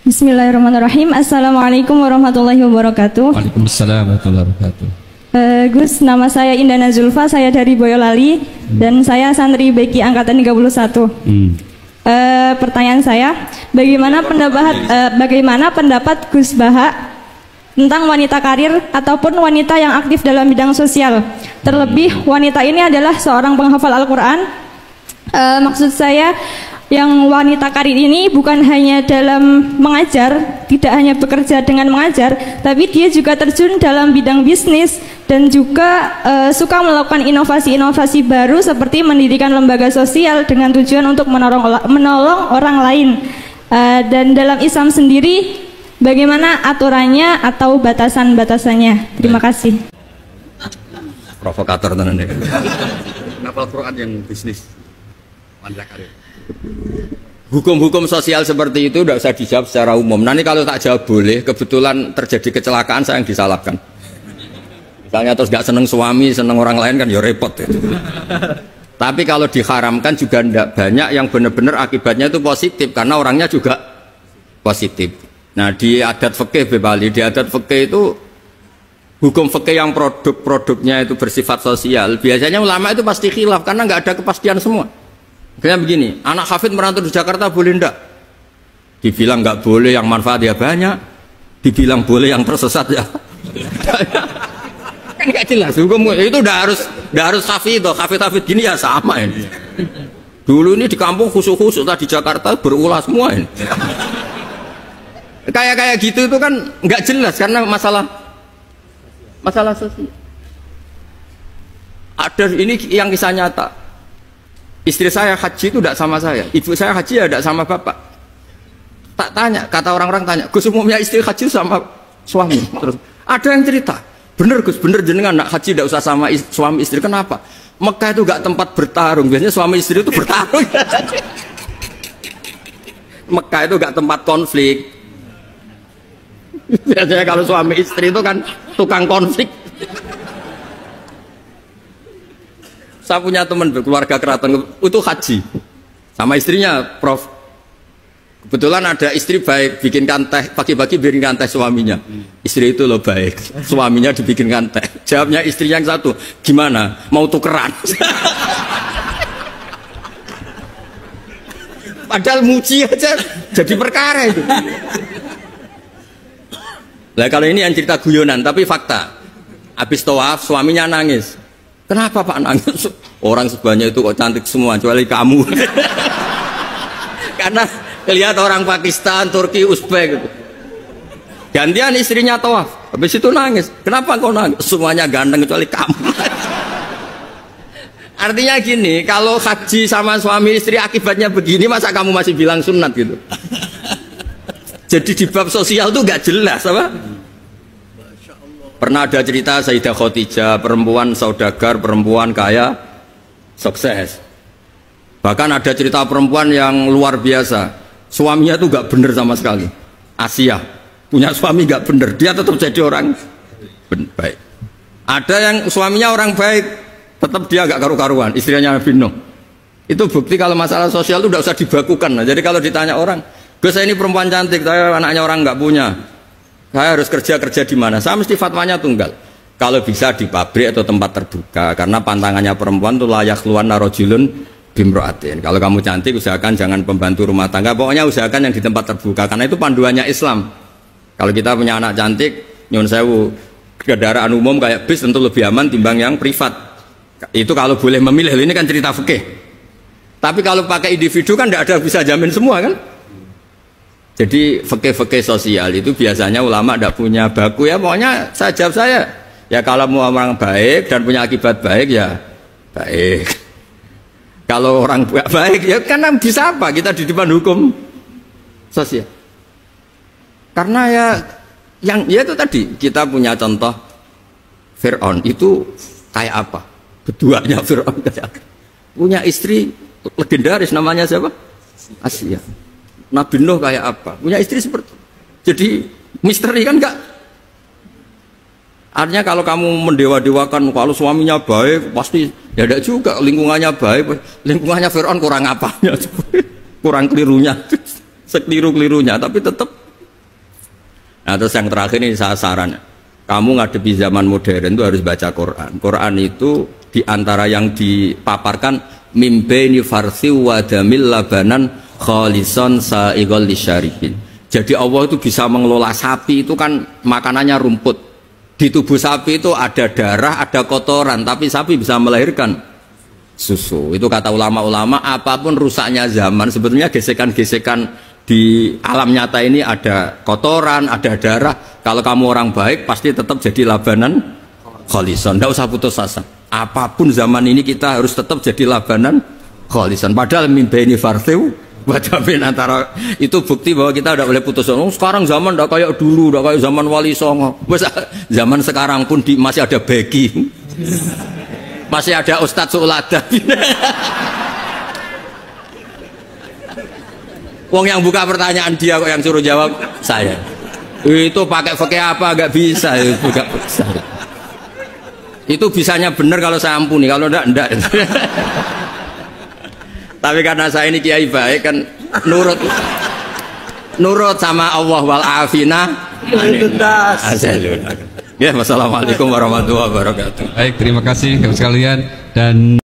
Bismillahirrahmanirrahim. Assalamualaikum warahmatullahi wabarakatuh. Waalaikumsalam warahmatullahi wabarakatuh. Gus, nama saya Indana Zulfa, saya dari Boyolali dan saya santri BK angkatan 31. Pertanyaan saya, bagaimana pendapat Gus Baha tentang wanita karir ataupun wanita yang aktif dalam bidang sosial? Terlebih wanita ini adalah seorang penghafal Al-Quran. Maksud saya yang wanita karir ini bukan hanya dalam mengajar, tidak hanya bekerja dengan mengajar, tapi dia juga terjun dalam bidang bisnis dan juga suka melakukan inovasi-inovasi baru seperti mendirikan lembaga sosial dengan tujuan untuk menolong orang lain. Dan dalam Islam sendiri bagaimana aturannya atau batasan-batasannya? Terima kasih. Provokator tenan ya. Kenapa Al-Quran yang bisnis wanita karir? Hukum-hukum sosial seperti itu tidak usah dijawab secara umum. Nanti kalau tak jawab boleh, kebetulan terjadi kecelakaan saya yang disalahkan. Misalnya terus gak seneng suami, seneng orang lain kan ya repot ya. Tapi kalau diharamkan juga tidak banyak yang benar-benar akibatnya itu positif karena orangnya juga positif. Nah di adat fikih Bali, di adat fikih itu hukum fikih yang produknya itu bersifat sosial, biasanya ulama itu pasti khilaf karena nggak ada kepastian semua. Kayak begini, anak hafid merantau di Jakarta boleh ndak? Dibilang nggak boleh yang manfaat ya banyak, dibilang boleh yang tersesat ya. Kan nggak jelas hukum itu udah harus hafid toh, hafid gini ya sama ini. Dulu ini di kampung khusus di Jakarta berulah semua ini. Kayak gitu itu kan nggak jelas karena masalah sosial. Ada ini yang kisah nyata. Istri saya haji itu tidak sama saya, ibu saya haji ya tidak sama bapak. Tak tanya, kata orang-orang tanya, Gus umumnya istri haji sama suami. Terus ada yang cerita, bener Gus, bener jenengan nak haji tidak usah sama suami istri. Kenapa? Mekah itu gak tempat bertarung, biasanya suami istri itu bertarung. Mekah itu gak tempat konflik. Biasanya kalau suami istri itu kan tukang konflik. Saya punya teman berkeluarga keraton itu haji sama istrinya, Prof. Kebetulan ada istri baik, bikinkan teh pagi-pagi, bikinkan teh suaminya. Istri itu loh baik, suaminya dibikinkan teh. Jawabnya istri yang satu, gimana? Mau tukeran? Padahal muji aja jadi perkara itu. Nah kalau ini yang cerita guyonan, tapi fakta. Habis tawaf suaminya nangis. Kenapa Pak nangis? Orang sebanyak itu kok cantik semua, kecuali kamu. Karena lihat orang Pakistan, Turki, Uzbek gitu. Gantian istrinya tawaf, habis itu nangis. Kenapa kau nangis? Semuanya ganteng kecuali kamu. Artinya gini, kalau haji sama suami istri akibatnya begini, masa kamu masih bilang sunat gitu? Jadi di bab sosial tuh gak jelas apa? Pernah ada cerita Sayyidah Khadijah, perempuan saudagar, perempuan kaya, sukses. Bahkan ada cerita perempuan yang luar biasa, suaminya tuh gak bener sama sekali. Asia punya suami gak bener, dia tetap jadi orang baik. Ada yang suaminya orang baik, tetap dia gak karu-karuan, istrinya Nabi Nuh. Itu bukti kalau masalah sosial itu udah usah dibakukan. Nah, jadi kalau ditanya orang, Gus saya ini perempuan cantik, saya anaknya orang gak punya, saya harus kerja di mana? Saya mesti fatwanya tunggal. Kalau bisa di pabrik atau tempat terbuka, karena pantangannya perempuan itu layak keluar narojulun bimroatin. Kalau kamu cantik, usahakan jangan pembantu rumah tangga. Pokoknya usahakan yang di tempat terbuka, karena itu panduannya Islam. Kalau kita punya anak cantik, nyun sewu, kendaraan umum kayak bis tentu lebih aman timbang yang privat. Itu kalau boleh memilih. Ini kan cerita fikih. Tapi kalau pakai individu kan tidak ada bisa jamin semua kan. Jadi fikih-fikih sosial itu biasanya ulama tidak punya baku ya, pokoknya saya jawab saya ya kalau mau orang baik dan punya akibat baik ya baik. Kalau orang baik ya karena bisa apa kita di depan hukum sosial. Karena ya yang ya itu tadi kita punya contoh Fir'aun itu kayak apa? Keduanya Fir'aun kayak apa? Punya istri legendaris namanya siapa? Asia. Nabi Nuh kayak apa? Punya istri seperti itu. Jadi misteri kan enggak? Artinya kalau kamu mendewa-dewakan kalau suaminya baik pasti ya enggak juga, lingkungannya baik, lingkungannya Fir'aun kurang apanya? Kurang kelirunya. Sekeliru-kelirunya tapi tetap Nah terus yang terakhir ini saya saran, kamu ngadepi zaman modern itu harus baca Quran. Quran itu diantara yang dipaparkan mimbaini farsi wadamil labanan khalisan sa'iqal lisyaribin. Jadi Allah itu bisa mengelola sapi, itu kan makanannya rumput. Di tubuh sapi itu ada darah, ada kotoran, tapi sapi bisa melahirkan susu. Itu kata ulama-ulama, apapun rusaknya zaman, sebetulnya gesekan-gesekan di alam nyata ini ada kotoran, ada darah. Kalau kamu orang baik pasti tetap jadi labanan khalisan. Tidak usah putus asa. Apapun zaman ini kita harus tetap jadi labanan khalisan. Padahal mimbaini farsiu wadamin antara itu bukti bahwa kita tidak boleh putus asa. Sekarang zaman tidak kayak dulu, tidak kayak zaman Wali Songo. Zaman sekarang pun masih ada begi, masih ada Ustadz Sulada. Wong yang buka pertanyaan dia kok yang suruh jawab saya. Itu pakai fikih apa nggak bisa itu nggak bisa. Itu bisanya benar kalau saya ampuni, kalau enggak. Tapi karena saya ini kiai baik kan nurut sama Allah wal afina. Ya, wassalamualaikum warahmatullahi wabarakatuh. Baik, terima kasih sekalian dan